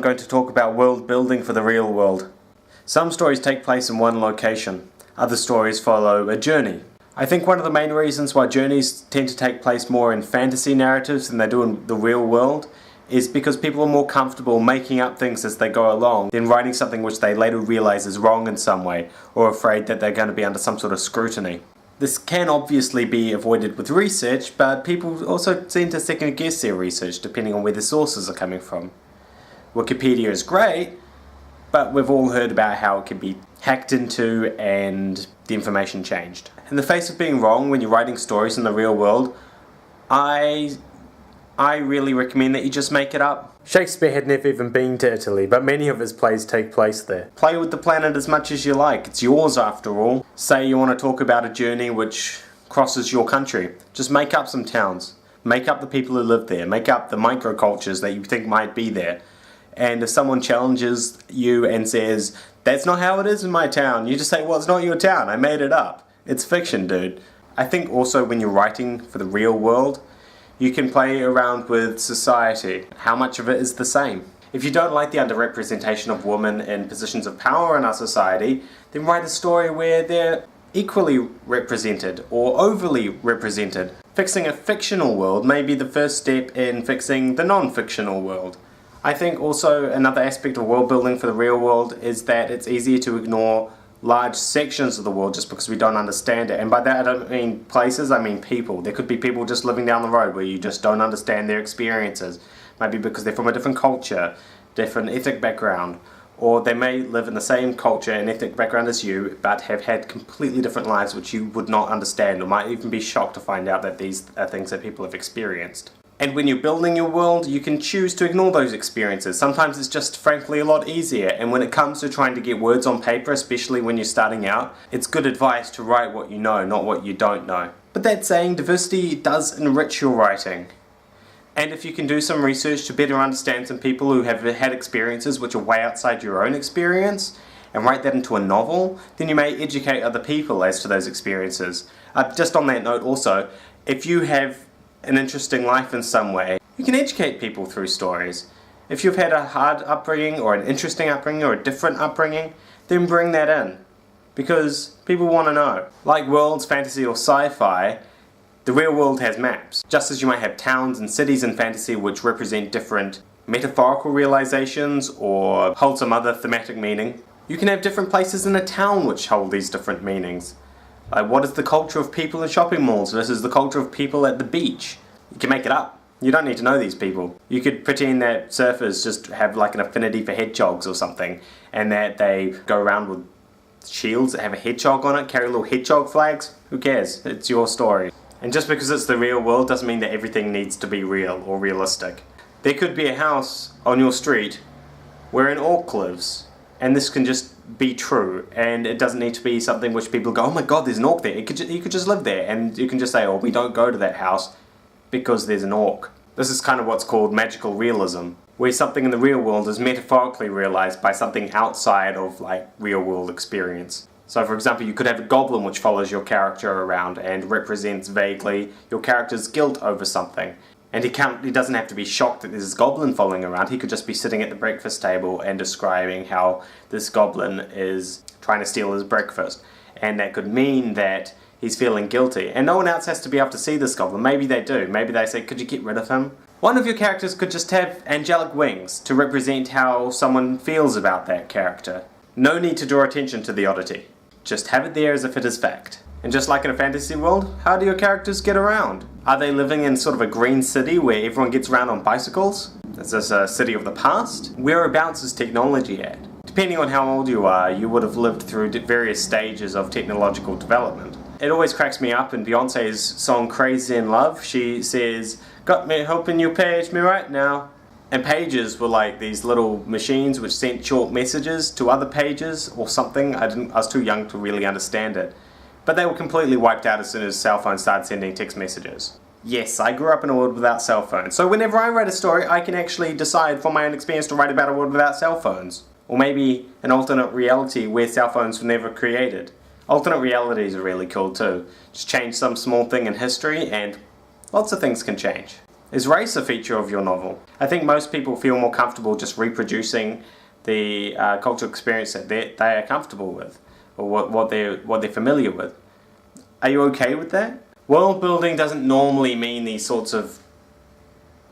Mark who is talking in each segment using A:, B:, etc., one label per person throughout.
A: going to talk about world building for the real world. Some stories take place in one location. Other stories follow a journey. I think one of the main reasons why journeys tend to take place more in fantasy narratives than they do in the real world is because people are more comfortable making up things as they go along than writing something which they later realize is wrong in some way, or afraid that they're going to be under some sort of scrutiny. This can obviously be avoided with research, but people also tend to second guess their research depending on where the sources are coming from. Wikipedia is great, but we've all heard about how it can be hacked into and the information changed. In the face of being wrong when you're writing stories in the real world, I really recommend that you just make it up. Shakespeare had never even been to Italy, but many of his plays take place there. Play with the planet as much as you like, it's yours after all. Say you want to talk about a journey which crosses your country. Just make up some towns. Make up the people who live there. Make up the microcultures that you think might be there. And if someone challenges you and says, "That's not how it is in my town," you just say, "Well, it's not your town, I made it up. It's fiction, dude." I think also when you're writing for the real world, you can play around with society. How much of it is the same? If you don't like the underrepresentation of women in positions of power in our society, then write a story where they're equally represented or overly represented. Fixing a fictional world may be the first step in fixing the non-fictional world. I think also another aspect of world building for the real world is that it's easier to ignore large sections of the world just because we don't understand it. And by that I don't mean places, I mean people. There could be people just living down the road where you just don't understand their experiences. Maybe because they're from a different culture, different ethnic background, or they may live in the same culture and ethnic background as you but have had completely different lives which you would not understand, or might even be shocked to find out that these are things that people have experienced. And when you're building your world, you can choose to ignore those experiences. Sometimes it's just frankly a lot easier, and when it comes to trying to get words on paper, especially when you're starting out, it's good advice to write what you know, not what you don't know. But that saying, diversity does enrich your writing. And if you can do some research to better understand some people who have had experiences which are way outside your own experience, and write that into a novel, then you may educate other people as to those experiences. Just on that note also, if you have an interesting life in some way, you can educate people through stories. If you've had a hard upbringing or an interesting upbringing or a different upbringing, then bring that in, because people want to know. Like worlds, fantasy or sci-fi, the real world has maps. Just as you might have towns and cities in fantasy which represent different metaphorical realizations or hold some other thematic meaning, you can have different places in a town which hold these different meanings. Like, what is the culture of people in shopping malls versus the culture of people at the beach? You can make it up. You don't need to know these people. You could pretend that surfers just have like an affinity for hedgehogs or something, and that they go around with shields that have a hedgehog on it, carry little hedgehog flags. Who cares? It's your story. And just because it's the real world doesn't mean that everything needs to be real or realistic. There could be a house on your street where an orc lives, and this can just be true, and it doesn't need to be something which people go, "Oh my god, there's an orc there." You could just live there, and you can just say, "Oh, we don't go to that house because there's an orc." This is kind of what's called magical realism, where something in the real world is metaphorically realized by something outside of like real world experience. So for example, you could have a goblin which follows your character around and represents vaguely your character's guilt over something. And he doesn't have to be shocked that there's this goblin following around. He could just be sitting at the breakfast table and describing how this goblin is trying to steal his breakfast. And that could mean that he's feeling guilty. And no one else has to be able to see this goblin. Maybe they do. Maybe they say, "Could you get rid of him?" One of your characters could just have angelic wings to represent how someone feels about that character. No need to draw attention to the oddity. Just have it there as if it is fact. And just like in a fantasy world, how do your characters get around? Are they living in sort of a green city where everyone gets around on bicycles? Is this a city of the past? Whereabouts is technology at? Depending on how old you are, you would have lived through various stages of technological development. It always cracks me up in Beyonce's song Crazy in Love. She says, "Got me hoping you page me right now." And pages were like these little machines which sent short messages to other pages or something. I was too young to really understand it. But they were completely wiped out as soon as cell phones started sending text messages. Yes, I grew up in a world without cell phones, so whenever I write a story I can actually decide from my own experience to write about a world without cell phones. Or maybe an alternate reality where cell phones were never created. Alternate realities are really cool too. Just change some small thing in history and lots of things can change. Is race a feature of your novel? I think most people feel more comfortable just reproducing the cultural experience that they are comfortable with, or what they're familiar with. Are you okay with that? World building doesn't normally mean these sorts of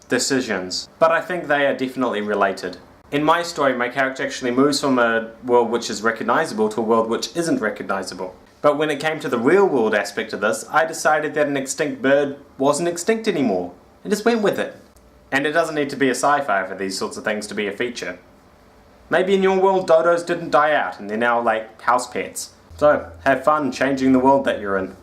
A: decisions, but I think they are definitely related. In my story, my character actually moves from a world which is recognizable to a world which isn't recognizable. But when it came to the real world aspect of this, I decided that an extinct bird wasn't extinct anymore. I just went with it. And it doesn't need to be a sci-fi for these sorts of things to be a feature. Maybe in your world dodos didn't die out and they're now like house pets. So, have fun changing the world that you're in.